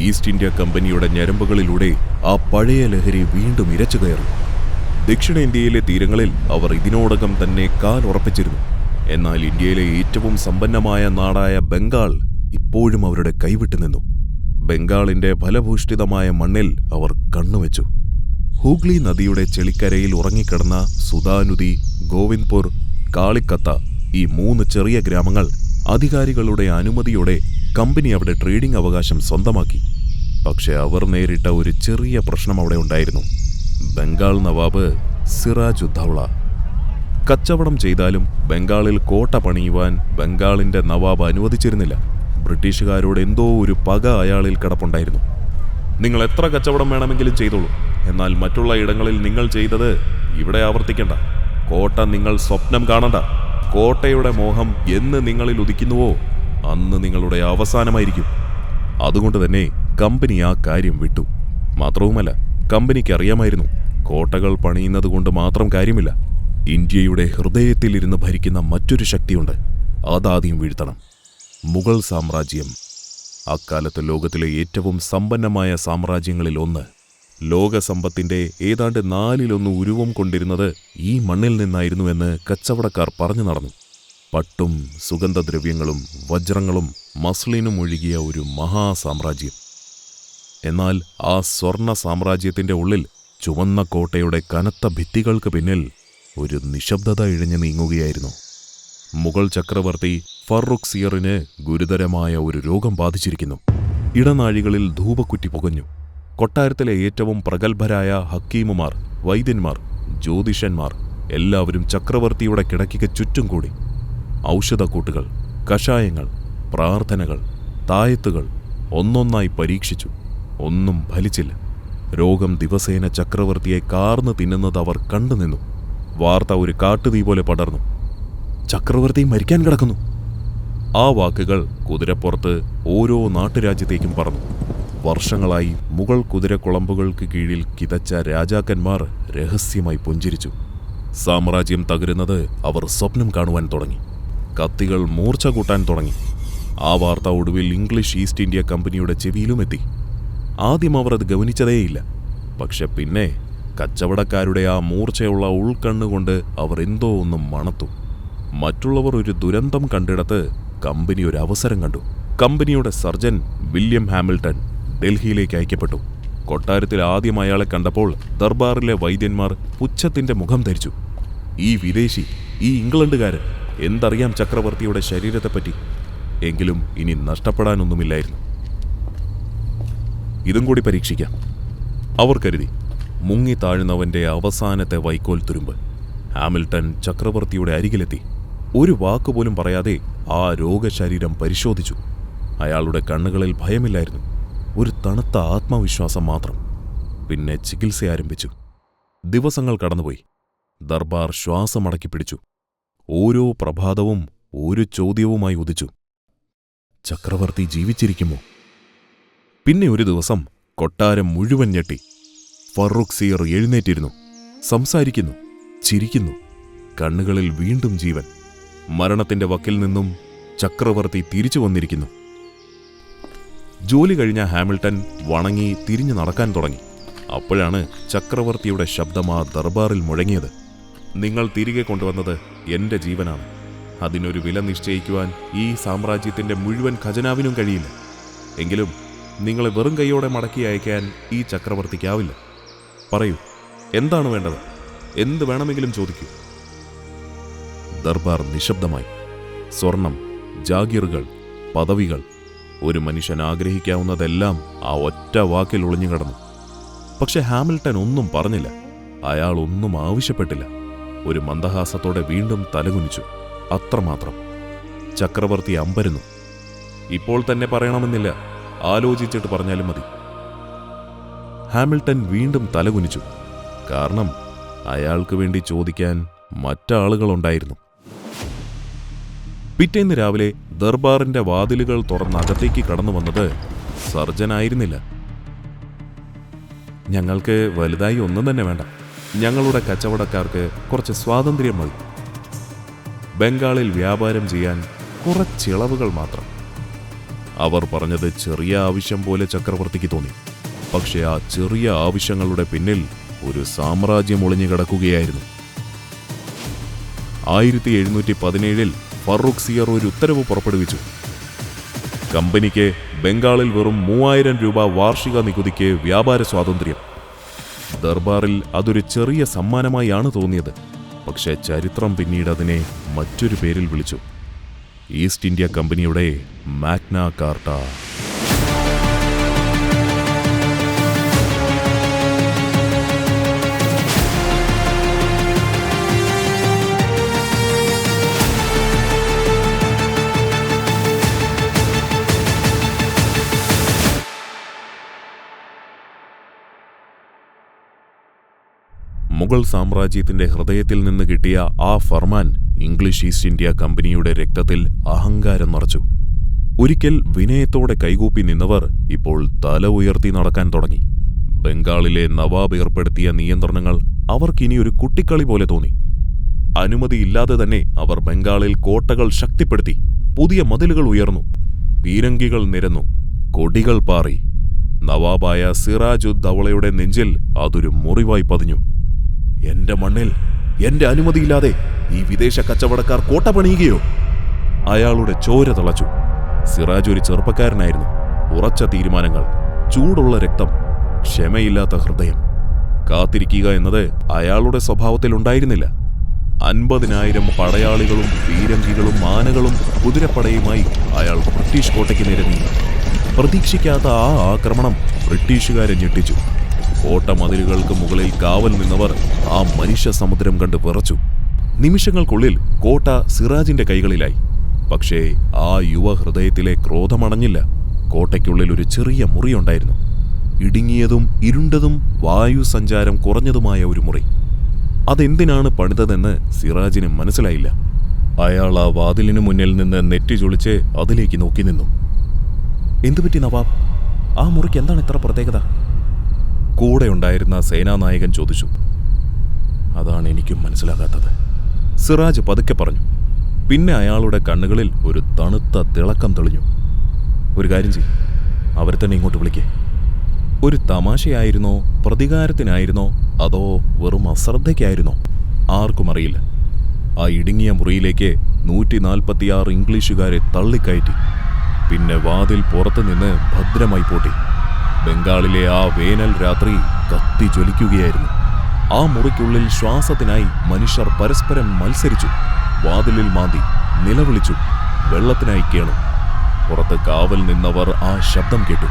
East India കമ്പനിയുടെ ഞരമ്പുകളിലൂടെ ആ പഴയ ലഹരി വീണ്ടും ഇരച്ചു കയറി. ദക്ഷിണേന്ത്യയിലെ തീരങ്ങളിൽ അവർ ഇതിനോടകം തന്നെ കാലുറപ്പിച്ചിരുന്നു. എന്നാൽ ഇന്ത്യയിലെ ഏറ്റവും സമ്പന്നമായ നാടായ ബംഗാൾ ഇപ്പോഴും അവരുടെ കൈവിട്ടു നിന്നു. ബംഗാളിന്റെ ഫലഭൂഷ്ഠിതമായ മണ്ണിൽ അവർ കണ്ണുവെച്ചു. ഹൂഗ്ലി നദിയുടെ ചെളിക്കരയിൽ ഉറങ്ങിക്കിടന്ന സുധാനുതി, ഗോവിന്ദ്പൂർ, കാളിക്കത്ത ഈ 3 ചെറിയ ഗ്രാമങ്ങൾ അധികാരികളുടെ അനുമതിയോടെ കമ്പനി അവിടെ ട്രേഡിംഗ് അവകാശം സ്വന്തമാക്കി. പക്ഷെ അവർ നേരിട്ട ഒരു ചെറിയ പ്രശ്നം അവിടെ ഉണ്ടായിരുന്നു. ബംഗാൾ നവാബ് സിറാജ് ഉദ്ദൗള. കച്ചവടം ചെയ്താലും ബംഗാളിൽ കോട്ട പണിയുവാൻ ബംഗാളിന്റെ നവാബ് അനുവദിച്ചിരുന്നില്ല. ബ്രിട്ടീഷുകാരോട് എന്തോ ഒരു പക അയാളിൽ കിടപ്പുണ്ടായിരുന്നു. നിങ്ങൾ എത്ര കച്ചവടം വേണമെങ്കിലും ചെയ്തോളൂ, എന്നാൽ മറ്റുള്ള ഇടങ്ങളിൽ നിങ്ങൾ ചെയ്തത് ഇവിടെ ആവർത്തിക്കണ്ട. കോട്ട നിങ്ങൾ സ്വപ്നം കാണണ്ട. കോട്ടയുടെ മോഹം എന്ന് നിങ്ങളിൽ ഉദിക്കുന്നുവോ അന്ന് നിങ്ങളുടെ അവസാനമായിരിക്കും. അതുകൊണ്ട് തന്നെ കമ്പനി ആ കാര്യം വിട്ടു. മാത്രവുമല്ല, കമ്പനിക്ക് അറിയാമായിരുന്നു, കോട്ടകൾ പണിയുന്നത് കൊണ്ട് മാത്രം കാര്യമില്ല. ഇന്ത്യയുടെ ഹൃദയത്തിലിരുന്ന് ഭരിക്കുന്ന മറ്റൊരു ശക്തിയുണ്ട്. അതാദ്യം വീഴ്ത്തണം. മുഗൾ സാമ്രാജ്യം. അക്കാലത്ത് ലോകത്തിലെ ഏറ്റവും സമ്പന്നമായ സാമ്രാജ്യങ്ങളിൽ ഒന്ന്. ലോകസമ്പത്തിന്റെ ഏതാണ്ട് 4/1 ഉരുവം കൊണ്ടിരുന്നത് ഈ മണ്ണിൽ നിന്നായിരുന്നുവെന്ന് കച്ചവടക്കാർ പറഞ്ഞു നടന്നു. പട്ടും സുഗന്ധദ്രവ്യങ്ങളും വജ്രങ്ങളും മസ്ലിനും ഒഴുകിയ ഒരു മഹാസാമ്രാജ്യം. എന്നാൽ ആ സ്വർണ്ണ സാമ്രാജ്യത്തിന്റെ ഉള്ളിൽ ചുവന്ന കോട്ടയുടെ കനത്ത ഭിത്തികൾക്ക് പിന്നിൽ ഒരു നിശബ്ദത ഇഴഞ്ഞു നീങ്ങുകയായിരുന്നു. മുഗൾ ചക്രവർത്തി ഫറൂഖ് സിയറിന് ഗുരുതരമായ ഒരു രോഗം ബാധിച്ചിരിക്കുന്നു. ഇടനാഴികളിൽ ധൂപക്കുറ്റി പുകഞ്ഞു. കൊട്ടാരത്തിലെ ഏറ്റവും പ്രഗത്ഭരായ ഹക്കീമുമാർ, വൈദ്യന്മാർ, ജ്യോതിഷന്മാർ എല്ലാവരും ചക്രവർത്തിയുടെ കിടക്കയ്ക്ക് ചുറ്റും കൂടി. ഔഷധക്കൂട്ടുകൾ, കഷായങ്ങൾ, പ്രാർത്ഥനകൾ, തായത്തുകൾ ഒന്നൊന്നായി പരീക്ഷിച്ചു. ഒന്നും ഫലിച്ചില്ല. രോഗം ദിവസേന ചക്രവർത്തിയെ കാർന്നു തിന്നുന്നത് അവർ കണ്ടുനിന്നു. വാർത്ത ഒരു കാട്ടുതീ പോലെ പടർന്നു. ചക്രവർത്തി മരിക്കാൻ കിടക്കുന്നു. ആ വാക്കുകൾ കുതിരപ്പുറത്ത് ഓരോ നാട്ടുരാജ്യത്തേക്കും പറന്നു. വർഷങ്ങളായി മുഗൾ കുതിരക്കുളമ്പുകൾക്ക് കീഴിൽ കിതച്ച രാജാക്കന്മാർ രഹസ്യമായി പുഞ്ചിരിച്ചു. സാമ്രാജ്യം തകരുന്നത് അവർ സ്വപ്നം കാണുവാൻ തുടങ്ങി. കത്തികൾ മൂർച്ച കൂട്ടാൻ തുടങ്ങി. ആ വാർത്ത ഒടുവിൽ ഇംഗ്ലീഷ് ഈസ്റ്റ് ഇന്ത്യ കമ്പനിയുടെ ചെവിയിലുമെത്തി. ആദ്യം അവർ അത് ഗവനിച്ചതേയില്ല. പക്ഷെ പിന്നെ കച്ചവടക്കാരുടെ ആ മൂർച്ചയുള്ള ഉൾക്കണ്ണുകൊണ്ട് അവർ എന്തോ ഒന്നും മണത്തു. മറ്റുള്ളവർ ഒരു ദുരന്തം കണ്ടിടത്ത് കമ്പനി ഒരു അവസരം കണ്ടു. കമ്പനിയുടെ സർജൻ വില്യം ഹാമിൽട്ടൺ ഡൽഹിയിലേക്ക് അയക്കപ്പെട്ടു. കൊട്ടാരത്തിൽ ആദ്യം അയാളെ കണ്ടപ്പോൾ ദർബാറിലെ വൈദ്യന്മാർ പുച്ഛത്തിന്റെ മുഖം ധരിച്ചു. ഈ വിദേശി, ഈ ഇംഗ്ലണ്ടുകാരൻ എന്തറിയാം ചക്രവർത്തിയുടെ ശരീരത്തെപ്പറ്റി? എങ്കിലും ഇനി നഷ്ടപ്പെടാനൊന്നുമില്ലായിരുന്നു. ഇതും കൂടി പരീക്ഷിക്കാം, അവർ കരുതി. മുങ്ങി താഴുന്നവന്റെ അവസാനത്തെ വൈക്കോൽ തുരുമ്പ്. ഹാമിൽട്ടൺ ചക്രവർത്തിയുടെ അരികിലെത്തി. ഒരു വാക്കുപോലും പറയാതെ ആ രോഗശരീരം പരിശോധിച്ചു. അയാളുടെ കണ്ണുകളിൽ ഭയമില്ലായിരുന്നു, ഒരു തണുത്ത ആത്മവിശ്വാസം മാത്രം. പിന്നെ ചികിത്സ ആരംഭിച്ചു. ദിവസങ്ങൾ കടന്നുപോയി. ദർബാർ ശ്വാസമടക്കി പിടിച്ചു. ഓരോ പ്രഭാതവും ഒരു ചോദ്യവുമായി ഉദിച്ചു: ചക്രവർത്തി ജീവിച്ചിരിക്കുമോ? പിന്നെ ഒരു ദിവസം കൊട്ടാരം മുഴുവൻ ഞെട്ടി. ഫറൂഖ് സിയർ എഴുന്നേറ്റിരുന്നു. സംസാരിക്കുന്നു, ചിരിക്കുന്നു. കണ്ണുകളിൽ വീണ്ടും ജീവൻ. മരണത്തിന്റെ വക്കിൽ നിന്നും ചക്രവർത്തി തിരിച്ചു വന്നിരിക്കുന്നു. ജോലി കഴിഞ്ഞ ഹാമിൽട്ടൺ വണങ്ങി തിരിഞ്ഞു നടക്കാൻ തുടങ്ങി. അപ്പോഴാണ് ചക്രവർത്തിയുടെ ശബ്ദം ആ ദർബാറിൽ മുഴങ്ങിയത്: നിങ്ങൾ തിരികെ കൊണ്ടുവന്നത് എന്റെ ജീവനാണ്. അതിനൊരു വില നിശ്ചയിക്കുവാൻ ഈ സാമ്രാജ്യത്തിന്റെ മുഴുവൻ ഖജനാവിനും കഴിയില്ല. എങ്കിലും നിങ്ങളെ വെറും കൈയോടെ മടക്കി അയക്കാൻ ഈ ചക്രവർത്തിക്കാവില്ല. പറയൂ, എന്താണ് വേണ്ടത്? എന്ത് വേണമെങ്കിലും ചോദിക്കൂ. ദർബാർ നിശബ്ദമായി. സ്വർണം, ജാഗീറുകൾ, പദവികൾ, ഒരു മനുഷ്യൻ ആഗ്രഹിക്കാവുന്നതെല്ലാം ആ ഒറ്റ വാക്കിൽ ഒളിഞ്ഞുകിടന്നു. പക്ഷെ ഹാമിൽട്ടൺ ഒന്നും പറഞ്ഞില്ല. അയാൾ ഒന്നും ആവശ്യപ്പെട്ടില്ല. ഒരു മന്ദഹാസത്തോടെ വീണ്ടും തലകുനിച്ചു. അത്രമാത്രം. ചക്രവർത്തി അമ്പരന്നു. ഇപ്പോൾ തന്നെ പറയണമെന്നില്ല, ആലോചിച്ചിട്ട് പറഞ്ഞാലും മതി. ഹാമിൽട്ടൺ വീണ്ടും തലകുനിച്ചു. കാരണം അയാൾക്ക് വേണ്ടി ചോദിക്കാൻ മറ്റാളുകളുണ്ടായിരുന്നു. പിറ്റേന്ന് രാവിലെ ദർബാറിന്റെ വാതിലുകൾ തുറന്നകത്തേക്ക് കടന്നു വന്നത് സർജനായിരുന്നില്ല. ഞങ്ങൾക്ക് വലുതായി ഒന്നും തന്നെ വേണ്ട. ഞങ്ങളുടെ കച്ചവടക്കാർക്ക് കുറച്ച് സ്വാതന്ത്ര്യം മതി. ബംഗാളിൽ വ്യാപാരം ചെയ്യാൻ കുറച്ചിളവുകൾ മാത്രം. അവർ പറഞ്ഞത് ചെറിയ ആവശ്യം പോലെ ചക്രവർത്തിക്ക് തോന്നി. പക്ഷെ ആ ചെറിയ ആവശ്യങ്ങളുടെ പിന്നിൽ ഒരു സാമ്രാജ്യം ഒളിഞ്ഞു കിടക്കുകയായിരുന്നു. 1717 ഫറൂഖ് സിയർ ഒരു ഉത്തരവ് പുറപ്പെടുവിച്ചു. കമ്പനിക്ക് ബംഗാളിൽ വെറും 3000 രൂപ വാർഷിക നികുതിക്ക് വ്യാപാര സ്വാതന്ത്ര്യം. ദർബാറിൽ അതൊരു ചെറിയ സമ്മാനമായാണ് തോന്നിയത്. പക്ഷേ ചരിത്രം പിന്നീട് അതിനെ മറ്റൊരു പേരിൽ വിളിച്ചു: ഈസ്റ്റ് ഇന്ത്യ കമ്പനിയുടെ മാഗ്ന കാർട്ട. മുഗൾ സാമ്രാജ്യത്തിന്റെ ഹൃദയത്തിൽ നിന്ന് കിട്ടിയ ആ ഫർമാൻ ഇംഗ്ലീഷ് ഈസ്റ്റ് ഇന്ത്യ കമ്പനിയുടെ രക്തത്തിൽ അഹങ്കാരം നിറച്ചു. ഒരിക്കൽ വിനയത്തോടെ കൈകൂപ്പി നിന്നവർ ഇപ്പോൾ തല ഉയർത്തി നടക്കാൻ തുടങ്ങി. ബംഗാളിലെ നവാബ് ഏർപ്പെടുത്തിയ നിയന്ത്രണങ്ങൾ അവർക്കിനി ഒരു കുട്ടിക്കളി പോലെ തോന്നി. അനുമതിയില്ലാതെ തന്നെ അവർ ബംഗാളിൽ കോട്ടകൾ ശക്തിപ്പെടുത്തി. പുതിയ മതിലുകൾ ഉയർന്നു, പീരങ്കികൾ നിരന്നു, കൊടികൾ പാറി. നവാബായ സിറാജ് ഉദ് ദൗളയുടെ നെഞ്ചിൽ അതൊരു മുറിവായി പതിഞ്ഞു. എന്റെ മണ്ണിൽ എന്റെ അനുമതിയില്ലാതെ ഈ വിദേശ കച്ചവടക്കാർ കോട്ട പണിയുകയോ? അയാളുടെ ചോര തിളച്ചു. സിറാജ് ഒരു ചെറുപ്പക്കാരനായിരുന്നു. ഉറച്ച തീരുമാനങ്ങൾ, ചൂടുള്ള രക്തം, ക്ഷമയില്ലാത്ത ഹൃദയം. കാത്തിരിക്കുക എന്നത് അയാളുടെ സ്വഭാവത്തിലുണ്ടായിരുന്നില്ല. 50,000 പടയാളികളും പീരങ്കികളും ആനകളും കുതിരപ്പടയുമായി അയാൾ ബ്രിട്ടീഷ് കോട്ടയ്ക്ക് നേരെ നീങ്ങി. പ്രതീക്ഷിക്കാത്ത ആ ആക്രമണം ബ്രിട്ടീഷുകാരെ ഞെട്ടിച്ചു. കോട്ട മതിലുകൾക്ക് മുകളിൽ കാവൽ നിന്നവർ ആ മനുഷ്യ സമുദ്രം കണ്ട് വിറച്ചു. നിമിഷങ്ങൾക്കുള്ളിൽ കോട്ട സിറാജിന്റെ കൈകളിലായി. പക്ഷേ ആ യുവഹൃദയത്തിലെ ക്രോധമണഞ്ഞില്ല. കോട്ടയ്ക്കുള്ളിൽ ഒരു ചെറിയ മുറിയുണ്ടായിരുന്നു. ഇടുങ്ങിയതും ഇരുണ്ടതും വായു സഞ്ചാരം കുറഞ്ഞതുമായ ഒരു മുറി. അതെന്തിനാണ് പണിതതെന്ന് സിറാജിന് മനസ്സിലായില്ല. അയാൾ ആ വാതിലിനു മുന്നിൽ നിന്ന് നെറ്റി ചൊളിച്ച് അതിലേക്ക് നോക്കി നിന്നു. എന്തുപറ്റി നവാബ്? ആ മുറിക്ക് എന്താണ് ഇത്ര പ്രത്യേകത? കൂടെയുണ്ടായിരുന്ന സേനാനായകൻ ചോദിച്ചു. അതാണ് എനിക്കും മനസ്സിലാകാത്തത്, സിറാജ് പതുക്കെ പറഞ്ഞു. പിന്നെ അയാളുടെ കണ്ണുകളിൽ ഒരു തണുത്ത തിളക്കം തെളിഞ്ഞു. ഒരു കാര്യം ചെയ്യ്, അവരെ തന്നെ ഇങ്ങോട്ട് വിളിക്കേ. ഒരു തമാശയായിരുന്നോ, പ്രതികാരത്തിനായിരുന്നോ, അതോ വെറും അശ്രദ്ധയ്ക്കായിരുന്നോ? ആർക്കും അറിയില്ല. ആ ഇടുങ്ങിയ മുറിയിലേക്ക് 146 ഇംഗ്ലീഷുകാരെ തള്ളിക്കയറ്റി. പിന്നെ വാതിൽ പുറത്തുനിന്ന് ഭദ്രമായി പൂട്ടി. ബംഗാളിലെ ആ വേനൽ രാത്രി കത്തി ജ്വലിക്കുകയായിരുന്നു. ആ മുറിക്കുള്ളിൽ ശ്വാസത്തിനായി മനുഷ്യർ പരസ്പരം മത്സരിച്ചു. വാതിലിൽ മാന്തി, നിലവിളിച്ചു, വെള്ളത്തിനായി കേണു. പുറത്ത് കാവൽ നിന്നവർ ആ ശബ്ദം കേട്ടു.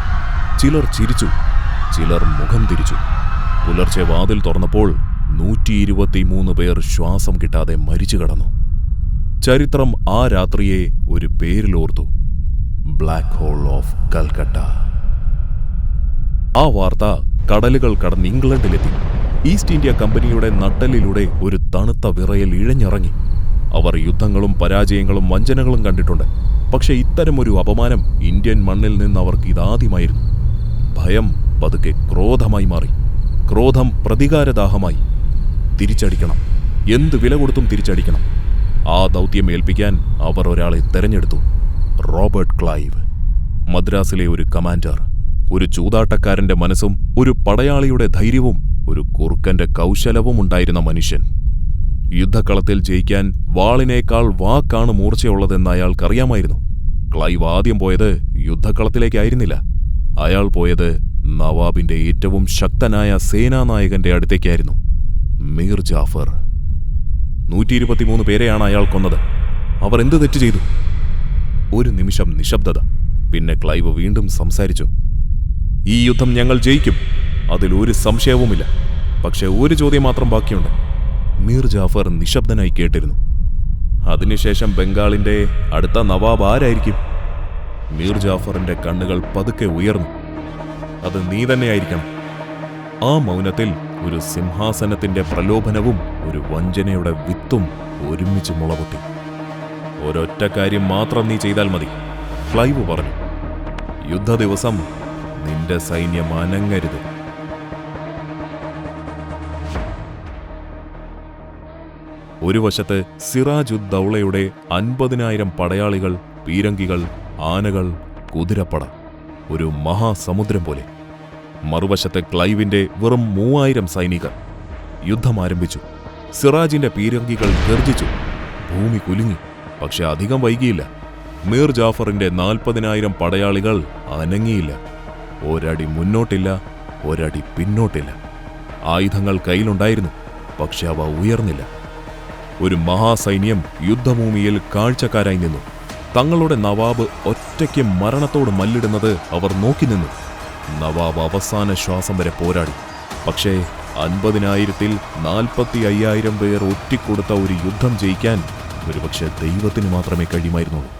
ചിലർ ചിരിച്ചു, ചിലർ മുഖം തിരിച്ചു. പുലർച്ചെ വാതിൽ തുറന്നപ്പോൾ 123 പേർ ശ്വാസം കിട്ടാതെ മരിച്ചു കടന്നു. ചരിത്രം ആ രാത്രിയെ ഒരു പേരിലോർത്തു: ബ്ലാക്ക് ഹോൾ ഓഫ് കൽക്കട്ട. ആ വാർത്ത കടലുകൾ കടന്ന് ഇംഗ്ലണ്ടിലെത്തി. ഈസ്റ്റ് ഇന്ത്യ കമ്പനിയുടെ നട്ടെല്ലിലൂടെ ഒരു തണുത്ത വിറയൽ ഇഴഞ്ഞിറങ്ങി. അവർ യുദ്ധങ്ങളും പരാജയങ്ങളും വഞ്ചനകളും കണ്ടിട്ടുണ്ട്. പക്ഷെ ഇത്തരമൊരു അപമാനം ഇന്ത്യൻ മണ്ണിൽ നിന്ന് അവർക്ക് ഇതാദ്യമായിരുന്നു. ഭയം പതുക്കെ ക്രോധമായി മാറി. ക്രോധം പ്രതികാരദാഹമായി. തിരിച്ചടിക്കണം, എന്ത് വില കൊടുത്തും തിരിച്ചടിക്കണം. ആ ദൗത്യം ഏൽപ്പിക്കാൻ അവർ ഒരാളെ തെരഞ്ഞെടുത്തു: റോബർട്ട് ക്ലൈവ്. മദ്രാസിലെ ഒരു കമാൻഡർ, ഒരു ചൂതാട്ടക്കാരന്റെ മനസ്സും ഒരു പടയാളിയുടെ ധൈര്യവും ഒരു കുറുക്കന്റെ കൗശലവും ഉണ്ടായിരുന്ന മനുഷ്യൻ. യുദ്ധക്കളത്തിൽ ജയിക്കാൻ വാളിനേക്കാൾ വാക്കാണ് മൂർച്ചയുള്ളതെന്ന് അയാൾക്കറിയാമായിരുന്നു. ക്ലൈവ് ആദ്യം പോയത് യുദ്ധക്കളത്തിലേക്കായിരുന്നില്ല. അയാൾ പോയത് നവാബിന്റെ ഏറ്റവും ശക്തനായ സേനാനായകന്റെ അടുത്തേക്കായിരുന്നു: മീർ ജാഫർ. 123 പേരെയാണ് അയാൾ കൊന്നത്. അവർ എന്ത് തെറ്റ് ചെയ്തു? ഒരു നിമിഷം നിശബ്ദത. പിന്നെ ക്ലൈവ് വീണ്ടും സംസാരിച്ചു: ഈ യുദ്ധം ഞങ്ങൾ ജയിക്കും, അതിലൊരു സംശയവുമില്ല. പക്ഷെ ഒരു ചോദ്യം മാത്രം ബാക്കിയുണ്ട്. മീർ ജാഫർ നിശബ്ദനായി കേട്ടിരുന്നു. അതിനുശേഷം ബംഗാളിന്റെ അടുത്ത നവാബ് ആരായിരിക്കും? മീർ ജാഫറിന്റെ കണ്ണുകൾ പതുക്കെ ഉയർന്നു. അത് നീ തന്നെയായിരിക്കണം. ആ മൗനത്തിൽ ഒരു സിംഹാസനത്തിന്റെ പ്രലോഭനവും ഒരു വഞ്ചനയുടെ വിത്തും ഒരുമിച്ച് മുളപൊട്ടി. ഒരൊറ്റ കാര്യം മാത്രം നീ ചെയ്താൽ മതി, ക്ലൈവ് പറഞ്ഞു. യുദ്ധ ദിവസം നിന്റെ സൈന്യം അനങ്ങരുത്. ഒരു വശത്ത് സിറാജ് ഉദ് ദൗളയുടെ 50,000 പടയാളികൾ, പീരങ്കികൾ, ആനകൾ, കുതിരപ്പട, ഒരു മഹാസമുദ്രം പോലെ. മറുവശത്തെ ക്ലൈവിന്റെ വെറും 3000 സൈനികർ. യുദ്ധം ആരംഭിച്ചു. സിറാജിന്റെ പീരങ്കികൾ ഗർജിച്ചു. ഭൂമി കുലുങ്ങി. പക്ഷെ അധികം വൈകിയില്ല. മീർ ജാഫറിന്റെ 40,000 പടയാളികൾ അനങ്ങിയില്ല. ഒരടി മുന്നോട്ടില്ല, ഒരടി പിന്നോട്ടില്ല. ആയുധങ്ങൾ കയ്യിലുണ്ടായിരുന്നു, പക്ഷെ അവ ഉയർന്നില്ല. ഒരു മഹാസൈന്യം യുദ്ധഭൂമിയിൽ കാഴ്ചക്കാരായി നിന്നു. തങ്ങളുടെ നവാബ് ഒറ്റയ്ക്ക് മരണത്തോട് മല്ലിടുന്നത് അവർ നോക്കി നിന്നു. നവാബ് അവസാന ശ്വാസം വരെ പോരാടി. പക്ഷേ 50,000-ൽ 45,000 പേർ ഒറ്റിക്കൊടുത്ത ഒരു യുദ്ധം ജയിക്കാൻ ഒരുപക്ഷെ ദൈവത്തിന് മാത്രമേ കഴിയുമായിരുന്നുള്ളൂ.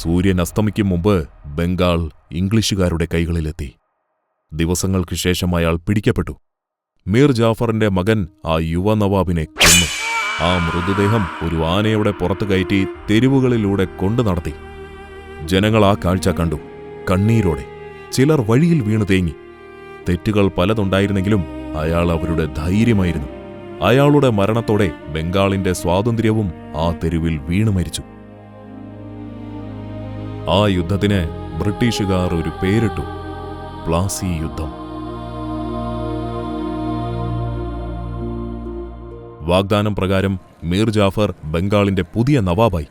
സൂര്യൻ അസ്തമിക്കും മുമ്പ് ബംഗാൾ ഇംഗ്ലീഷുകാരുടെ കൈകളിലെത്തി. ദിവസങ്ങൾക്ക് ശേഷം അയാൾ പിടിക്കപ്പെട്ടു. മീർ ജാഫറിന്റെ മകൻ ആ യുവ നവാബിനെ കൊന്നു. ആ മൃതദേഹം ഒരു ആനയുടെ പുറത്തു കയറ്റി തെരുവുകളിലൂടെ കൊണ്ടു നടത്തി. ജനങ്ങൾ ആ കാഴ്ച കണ്ടു, കണ്ണീരോടെ. ചിലർ വഴിയിൽ വീണു തേങ്ങി. തെറ്റുകൾ പലതുണ്ടായിരുന്നെങ്കിലും അയാൾ അവരുടെ ധൈര്യമായിരുന്നു. അയാളുടെ മരണത്തോടെ ബംഗാളിന്റെ സ്വാതന്ത്ര്യവും ആ തെരുവിൽ വീണു മരിച്ചു. ആ യുദ്ധത്തിന് ബ്രിട്ടീഷുകാർ ഒരു പേരിട്ടു: പ്ലാസി യുദ്ധം. വാഗ്ദാനം പ്രകാരം മീർ ജാഫർ ബംഗാളിന്റെ പുതിയ നവാബായി.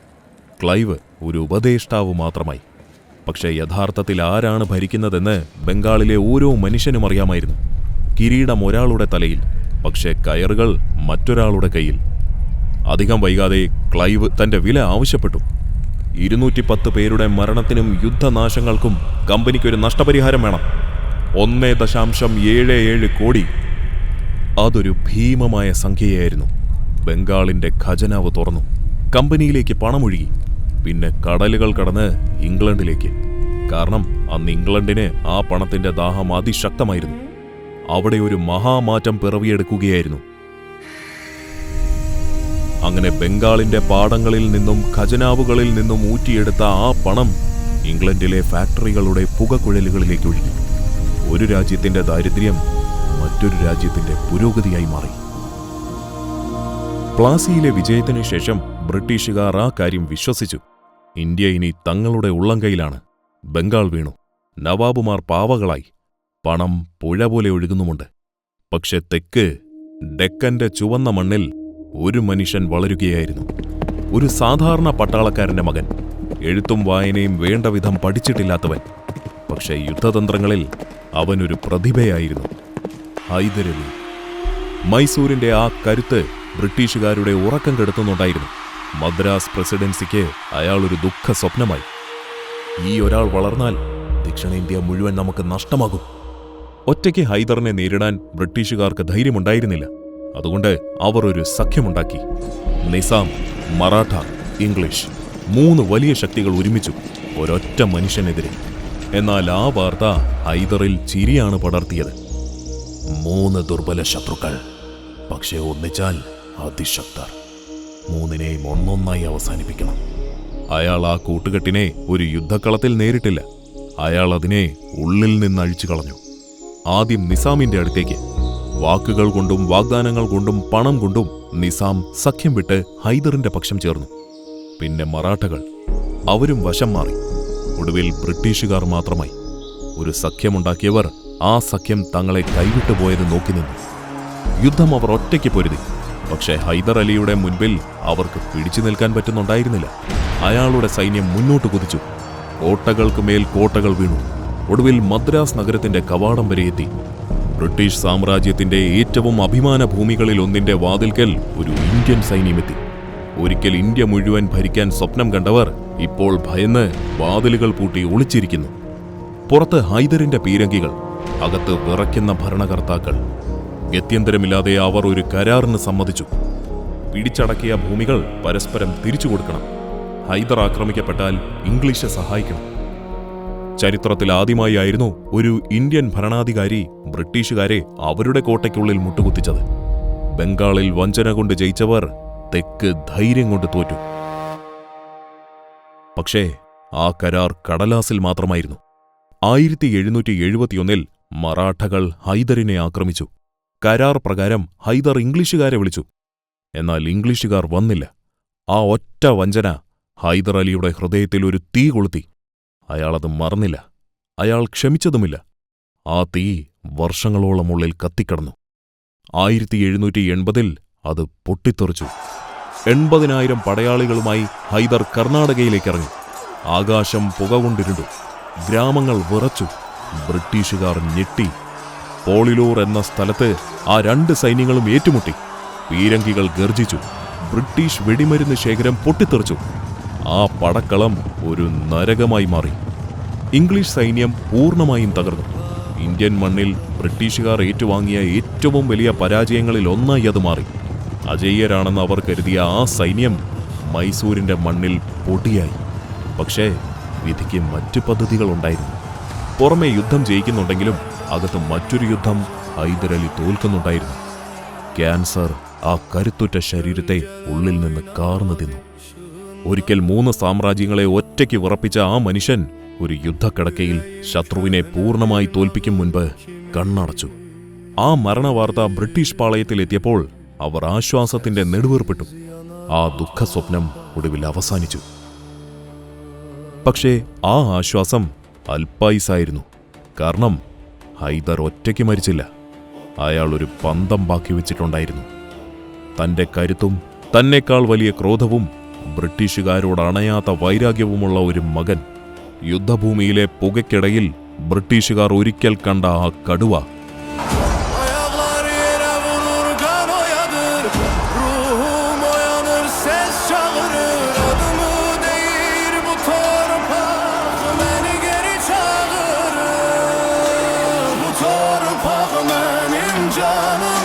ക്ലൈവ് ഒരു ഉപദേഷ്ടാവ് മാത്രമായി. പക്ഷേ യഥാർത്ഥത്തിൽ ആരാണ് ഭരിക്കുന്നതെന്ന് ബംഗാളിലെ ഓരോ മനുഷ്യനും അറിയാമായിരുന്നു. കിരീടം ഒരാളുടെ തലയിൽ, പക്ഷേ കയറുകൾ മറ്റൊരാളുടെ കയ്യിൽ. അധികം വൈകാതെ ക്ലൈവ് തന്റെ വില ആവശ്യപ്പെട്ടു. 210 പേരുടെ മരണത്തിനും യുദ്ധനാശങ്ങൾക്കും കമ്പനിക്കൊരു നഷ്ടപരിഹാരം വേണം. 1.77 കോടി. അതൊരു ഭീമമായ സംഖ്യയായിരുന്നു. ബംഗാളിന്റെ ഖജനാവ് തുറന്നു. കമ്പനിയിലേക്ക് പണമൊഴുകി. പിന്നെ കടലുകൾ കടന്ന് ഇംഗ്ലണ്ടിലേക്ക്. കാരണം അന്ന് ഇംഗ്ലണ്ടിന് ആ പണത്തിന്റെ ദാഹം അതിശക്തമായിരുന്നു. അവിടെ ഒരു മഹാമാറ്റം പിറവിയെടുക്കുകയായിരുന്നു. അങ്ങനെ ബംഗാളിന്റെ പാടങ്ങളിൽ നിന്നും ഖജനാവുകളിൽ നിന്നും ഊറ്റിയെടുത്ത ആ പണം ഇംഗ്ലണ്ടിലെ ഫാക്ടറികളുടെ പുകക്കുഴലുകളിലേക്ക് ഒഴുകി. ഒരു രാജ്യത്തിന്റെ ദാരിദ്ര്യം മറ്റൊരു രാജ്യത്തിന്റെ പുരോഗതിയായി മാറി. പ്ലാസിയിലെ വിജയത്തിനു ശേഷം ബ്രിട്ടീഷുകാർ ആ കാര്യം വിശ്വസിച്ചു. ഇന്ത്യ ഇനി തങ്ങളുടെ ഉള്ളംകൈയിലാണ്. ബംഗാൾ വീണു. നവാബുമാർ പാവകളായി. പണം പുഴ പോലെ ഒഴുകുന്നുമുണ്ട്. പക്ഷെ തെക്ക് ഡെക്കന്റെ ചുവന്ന മണ്ണിൽ ഒരു മനുഷ്യൻ വളരുകയായിരുന്നു. ഒരു സാധാരണ പട്ടാളക്കാരന്റെ മകൻ. എഴുത്തും വായനയും വേണ്ടവിധം പഠിച്ചിട്ടില്ലാത്തവൻ. പക്ഷേ യുദ്ധതന്ത്രങ്ങളിൽ അവനൊരു പ്രതിഭയായിരുന്നു: ഹൈദരലി. മൈസൂരിന്റെ ആ കരുത്ത് ബ്രിട്ടീഷുകാരുടെ ഉറക്കം കെടുത്തുന്നുണ്ടായിരുന്നു. മദ്രാസ് പ്രസിഡൻസിക്ക് അയാളൊരു ദുഃഖ സ്വപ്നമായി. ഈ ഒരാൾ വളർന്നാൽ ദക്ഷിണേന്ത്യ മുഴുവൻ നമുക്ക് നഷ്ടമാകും. ഒറ്റയ്ക്ക് ഹൈദറിനെ നേരിടാൻ ബ്രിട്ടീഷുകാർക്ക് ധൈര്യമുണ്ടായിരുന്നില്ല. അതുകൊണ്ട് അവർ ഒരു സഖ്യമുണ്ടാക്കി. നിസാം, മറാഠ, ഇംഗ്ലീഷ് 3 വലിയ ശക്തികൾ ഒരുമിച്ചു ഒരൊറ്റ മനുഷ്യനെതിരെ. എന്നാൽ ആ വാർത്ത ഹൈദറിൽ ചിരിയാണ് പടർത്തിയത്. 3 ദുർബല ശത്രുക്കൾ, പക്ഷേ ഒന്നിച്ചാൽ അതിശക്തർ. 3നെയും ഒന്നൊന്നായി അവസാനിപ്പിക്കണം. അയാൾ ആ കൂട്ടുകെട്ടിനെ ഒരു യുദ്ധക്കളത്തിൽ നേരിട്ടില്ല. അയാൾ അതിനെ ഉള്ളിൽ നിന്ന് അഴിച്ചു കളഞ്ഞു. ആദ്യം നിസാമിന്റെ അടുത്തേക്ക്. വാക്കുകൾ കൊണ്ടും വാഗ്ദാനങ്ങൾ കൊണ്ടും പണം കൊണ്ടും നിസാം സഖ്യം വിട്ട് ഹൈദറിന്റെ പക്ഷം ചേർന്നു. പിന്നെ മറാഠകൾ. അവരും വശം മാറി. ഒടുവിൽ ബ്രിട്ടീഷുകാർ മാത്രമായി. ഒരു സഖ്യമുണ്ടാക്കിയവർ ആ സഖ്യം തങ്ങളെ കൈവിട്ടു പോയത് നോക്കി നിന്നു. യുദ്ധം അവർ ഒറ്റയ്ക്ക് പൊരുതി. പക്ഷേ ഹൈദർ അലിയുടെ മുൻപിൽ അവർക്ക് പിടിച്ചു നിൽക്കാൻ പറ്റുന്നുണ്ടായിരുന്നില്ല. അയാളുടെ സൈന്യം മുന്നോട്ട് കുതിച്ചു. കോട്ടകൾക്ക് മേൽ കോട്ടകൾ വീണു. ഒടുവിൽ മദ്രാസ് നഗരത്തിന്റെ കവാടം വരെ എത്തി. ബ്രിട്ടീഷ് സാമ്രാജ്യത്തിന്റെ ഏറ്റവും അഭിമാന ഭൂമികളിൽ ഒന്നിന്റെ വാതിൽക്കൽ ഒരു ഇന്ത്യൻ സൈന്യമെത്തി. ഒരിക്കൽ ഇന്ത്യ മുഴുവൻ ഭരിക്കാൻ സ്വപ്നം കണ്ടവർ ഇപ്പോൾ ഭയന്ന് വാതിലുകൾ പൂട്ടി ഒളിച്ചിരിക്കുന്നു. പുറത്ത് ഹൈദറിന്റെ പീരങ്കികൾ, അകത്ത് വിറയ്ക്കുന്ന ഭരണകർത്താക്കൾ. ഗത്യന്തരമില്ലാതെ അവർ ഒരു കരാറിന് സമ്മതിച്ചു. പിടിച്ചടക്കിയ ഭൂമികൾ പരസ്പരം തിരിച്ചു കൊടുക്കണം. ഹൈദർ ആക്രമിക്കപ്പെട്ടാൽ ഇംഗ്ലീഷ് സഹായിക്കണം. ചരിത്രത്തിൽ ആദ്യമായായിരുന്നു ഒരു ഇന്ത്യൻ ഭരണാധികാരി ബ്രിട്ടീഷുകാരെ അവരുടെ കോട്ടയ്ക്കുള്ളിൽ മുട്ടുകുത്തിച്ചത്. ബംഗാളിൽ വഞ്ചന കൊണ്ട് ജയിച്ചവർ തെക്ക് ധൈര്യം കൊണ്ട് തോറ്റു. പക്ഷേ ആ കരാർ കടലാസിൽ മാത്രമായിരുന്നു. 1771 മറാഠകൾ ഹൈദറിനെ ആക്രമിച്ചു. കരാർ പ്രകാരം ഹൈദർ ഇംഗ്ലീഷുകാരെ വിളിച്ചു. എന്നാൽ ഇംഗ്ലീഷുകാർ വന്നില്ല. ആ ഒറ്റ വഞ്ചന ഹൈദർ അലിയുടെ ഹൃദയത്തിൽ ഒരു തീ കൊളുത്തി. അയാളത് മറന്നില്ല. അയാൾ ക്ഷമിച്ചതുമില്ല. ആ തീ വർഷങ്ങളോളം ഉള്ളിൽ കത്തിക്കടന്നു. 1780 അത് പൊട്ടിത്തെറിച്ചു. 80,000 പടയാളികളുമായി ഹൈദർ കർണാടകയിലേക്കിറങ്ങി. ആകാശം പുക കൊണ്ടിരുണ്ടു. ഗ്രാമങ്ങൾ വിറച്ചു. ബ്രിട്ടീഷുകാർ ഞെട്ടി. പോളിലൂർ എന്ന സ്ഥലത്ത് ആ 2 സൈന്യങ്ങളും ഏറ്റുമുട്ടി. പീരങ്കികൾ ഗർജിച്ചു. ബ്രിട്ടീഷ് വെടിമരുന്ന് ശേഖരം പൊട്ടിത്തെറിച്ചു. ആ പടക്കളം ഒരു നരകമായി മാറി. ഇംഗ്ലീഷ് സൈന്യം പൂർണ്ണമായും തകർന്നു. ഇന്ത്യൻ മണ്ണിൽ ബ്രിട്ടീഷുകാർ ഏറ്റുവാങ്ങിയ ഏറ്റവും വലിയ പരാജയങ്ങളിൽ ഒന്നായി അത് മാറി. അജയ്യരാണെന്ന് അവർ കരുതിയ ആ സൈന്യം മൈസൂരിന്റെ മണ്ണിൽ പൊടിയായി. പക്ഷേ വിധിക്ക് മറ്റു പദ്ധതികളുണ്ടായിരുന്നു. പുറമെ യുദ്ധം ജയിക്കുന്നുണ്ടെങ്കിലും അകത്ത് മറ്റൊരു യുദ്ധം ഹൈദരലി തോൽക്കുന്നുണ്ടായിരുന്നു. ക്യാൻസർ ആ കരുത്തുറ്റ ശരീരത്തെ ഉള്ളിൽ നിന്ന് കാർന്നു തിന്നു. ഒരിക്കൽ 3 സാമ്രാജ്യങ്ങളെ ഒറ്റയ്ക്ക് വിറപ്പിച്ച ആ മനുഷ്യൻ ഒരു യുദ്ധക്കിടക്കയിൽ ശത്രുവിനെ പൂർണ്ണമായി തോൽപ്പിക്കും മുൻപ് കണ്ണടച്ചു. ആ മരണവാർത്ത ബ്രിട്ടീഷ് പാളയത്തിലെത്തിയപ്പോൾ അവർ ആശ്വാസത്തിന്റെ നെടുവീർപ്പിട്ടു. ആ ദുഃഖസ്വപ്നം ഒടുവിൽ അവസാനിച്ചു. പക്ഷേ ആ ആശ്വാസം അല്പായുസായിരുന്നു. കാരണം ഹൈദർ ഒറ്റയ്ക്ക് മരിച്ചില്ല. അയാൾ ഒരു പന്തം ബാക്കി വെച്ചിട്ടുണ്ടായിരുന്നു. തന്റെ കരുത്തും തന്നെക്കാൾ വലിയ ക്രോധവും ബ്രിട്ടീഷുകാരോട് അണയാത്ത വൈരാഗ്യവുമുള്ള ഒരു മകൻ. യുദ്ധഭൂമിയിലെ പുകയ്ക്കിടയിൽ ബ്രിട്ടീഷുകാർ ഒരിക്കൽ കണ്ട ആ കടുവ. Canım